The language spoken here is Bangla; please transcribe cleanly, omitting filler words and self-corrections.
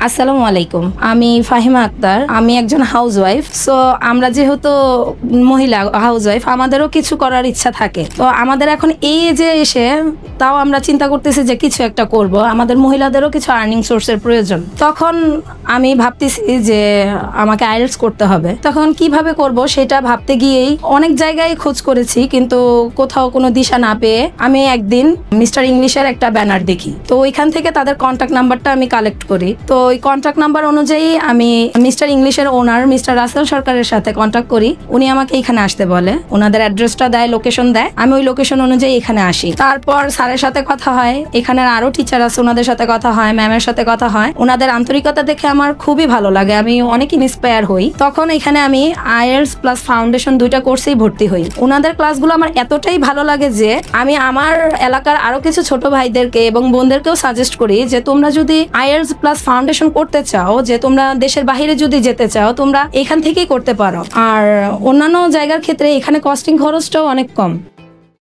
আসসালামু আলাইকুম, আমি ফাহিমা আক্তার। আমি একজন হাউসওয়াইফ। সো আমরা যেহেতু মহিলা হাউসওয়াইফ, আমাদেরও কিছু করার ইচ্ছা থাকে। তো আমাদের এখন এই এজে এসে তাও আমরা চিন্তা করতেছি যে কিছু একটা করব, আমাদের মহিলাদেরও কিছু আর্নিং সোর্সের প্রয়োজন। তখন আমি ভাবতেছি যে আমাকে আইএলটিএস করতে হবে। তখন কিভাবে করব সেটা ভাবতে গিয়েই অনেক জায়গায় খোঁজ করেছি, কিন্তু কোথাও কোনো দিশা না পেয়ে আমি একদিন মিস্টার ইংলিশের একটা ব্যানার দেখি। তো ওইখান থেকে তাদের কন্ট্যাক্ট নাম্বারটা আমি কালেক্ট করি। তো ওই কন্ট্যাক্ট নাম্বার অনুযায়ী আমি মিস্টার ইংলিশের ওনার মিস্টার রাসেল সরকারের সাথে কন্ট্যাক্ট করি। উনি আমাকে এখানে আসতে বলে, ওনাদের অ্যাড্রেসটা দেয়, লোকেশন দেয়। আমি ওই লোকেশন অনুযায়ী এখানে আসি। তারপর স্যারের সাথে কথা হয়, এখানের আরো টিচার আছে, ওনাদের সাথে কথা হয়, ম্যামের সাথে কথা হয়। ওনাদের আন্তরিকতা দেখে আমার খুবই ভালো লাগে, আমি অনেক ইন্সপায়ার হই। তখন এখানে আমি আইএলটিএস প্লাস ফাউন্ডেশন দুইটা কোর্সেই ভর্তি হই। ওনাদের ক্লাসগুলো আমার এতটাই ভালো লাগে যে আমি আমার এলাকার আরো কিছু ছোট ভাইদেরকে এবং বোনদেরকেও সাজেস্ট করি যে তোমরা যদি আইএলটিএস প্লাস ফাউন্ডেশন করতে চাও, যে তোমরা দেশের বাইরে যদি যেতে চাও, তোমরা এখান থেকেই করতে পারো। আর অন্যান্য জায়গার ক্ষেত্রে এখানে কস্টিং খরচটাও অনেক কম।